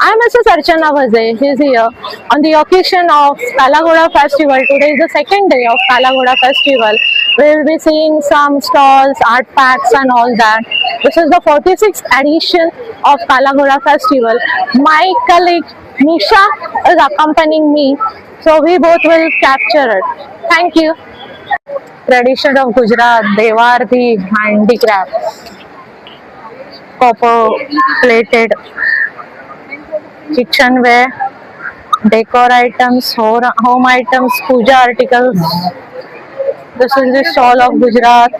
I'm Mrs. Archana Bhaze. She's here on the occasion of Kalagoda Festival. Today is the second day of Kalagoda Festival. We will be seeing some stalls, art packs, and all that. This is the 46th edition of Kalagoda Festival. My colleague Nisha is accompanying me, so we both will capture it. Thank you. Tradition of Gujarat, Dewardi handicrafts, copper plated kitchenware, decor items, home items, puja articles. This is the stall of Gujarat.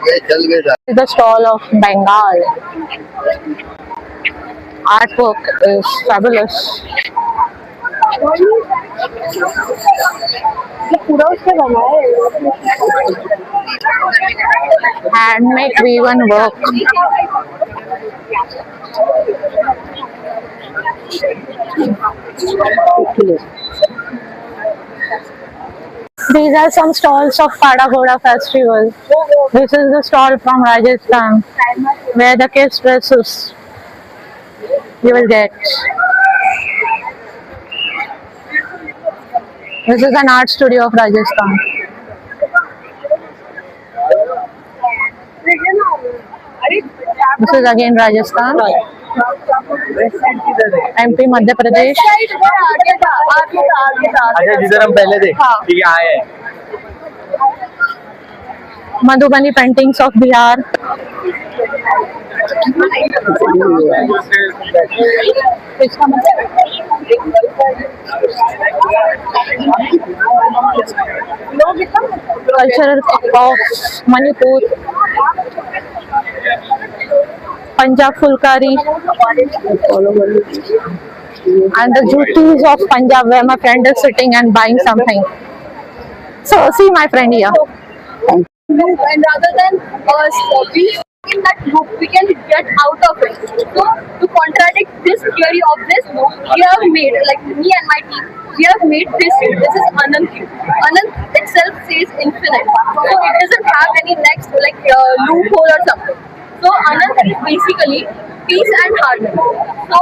This is the stall of Bengal. Artwork is fabulous. Handmade woven work. These are some stalls of Kalagoda Festival. This is the stall from Rajasthan where the kids' dresses you will get. This is an art studio of Rajasthan. This is again Rajasthan. MP Madhya Pradesh. अच्छा जिधर हम पहले थे ठीक है आए हैं Madhubani paintings of Bihar. Culture of Manipur. Punjab Fulkari. And the jutis of Punjab where my friend is sitting and buying something. So see my friend here. And rather than be in that loop, we can get out of it. So to contradict this theory of this loop, we have made, like me and my team, we have made this cube. This is Anant cube. Anant itself says infinite, so it doesn't have any next loophole or something. So Anant is basically peace and harmony. So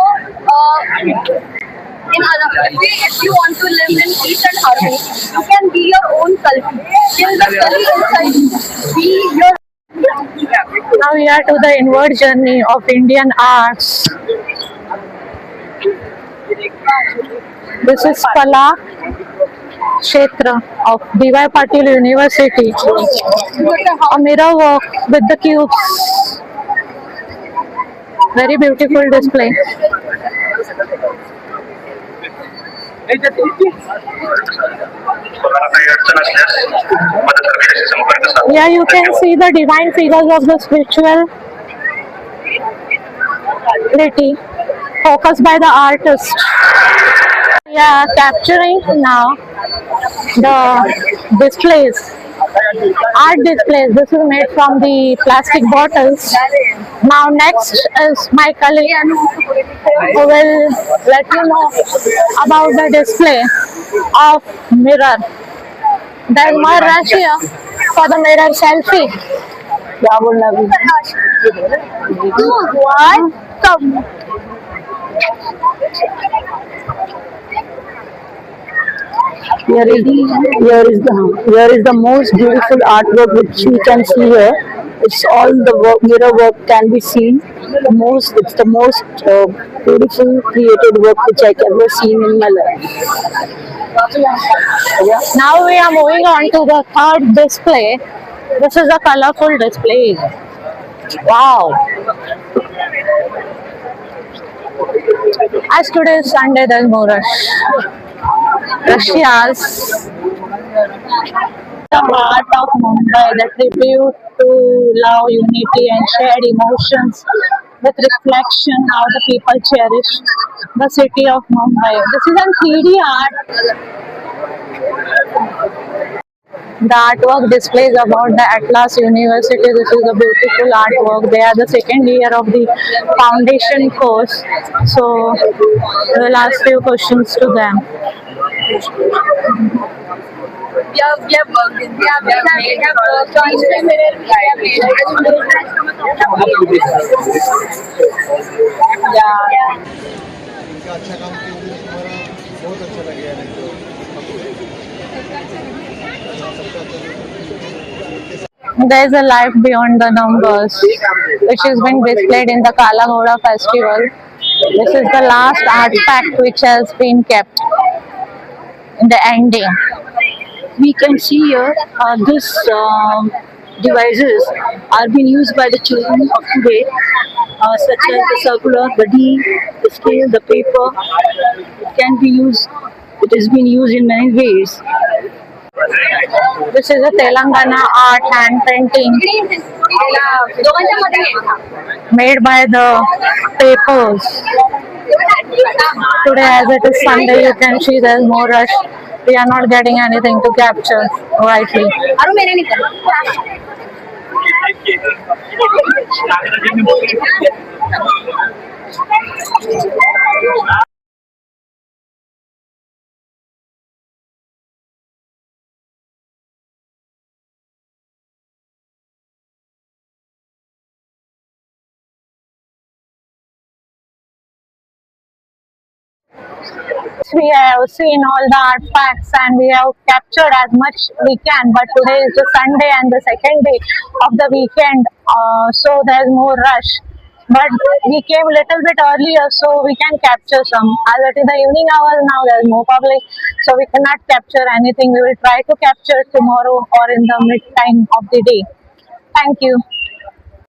if you want to live in peace and harmony, you can be your own Kalki. Till the Kali inside, be your. Now we are to the inward journey of Indian arts. This is Kala Kshetra of D.Y. Patil University. A mirror work with the cubes. Very beautiful display. Yeah, you can see the divine figures of the spiritual deity focused by the artist. We are capturing now the displays, art displays. This is made from the plastic bottles. Now next is my colleague who will let you know about the display of mirror. There's more rush here for the mirror selfie. What? Come. Here is the most beautiful artwork which you can see here. It's all the mirror work can be seen. It's the most beautiful created work which I ever seen in my life. Now we are moving on to the third display. This is a colorful display. Wow! As today is Sunday, there's more rush. Russia's the heart of Mumbai, the tribute to love, unity, and shared emotions, with reflection how the people cherish the city of Mumbai. This is a 3D art. The artwork displays about the Atlas University. This is a beautiful artwork. They are the second year of the foundation course. So we'll ask few questions to them. इनका अच्छा काम के लिए तुम्हारा बहुत अच्छा लगेगा नहीं तो There is a life beyond the numbers, which is being displayed in the Kala Ghoda festival. This is the last artifact which has been kept in the ending. We can see here this devices are being used by the children of today, such as the circular, the D, the scale, the paper. It can be used. It has been used in many ways. This is a Telangana art hand painting made by the papers. Today, as it is Sunday, you can see there is more rush. We are not getting anything to capture rightly. We have seen all the artifacts and we have captured as much we can, but today is the Sunday and the second day of the weekend, so there's more rush. But we came a little bit earlier so we can capture some. As it is the evening hours now, there's more public, so we cannot capture anything. We will try to capture tomorrow or in the mid time of the day. Thank you.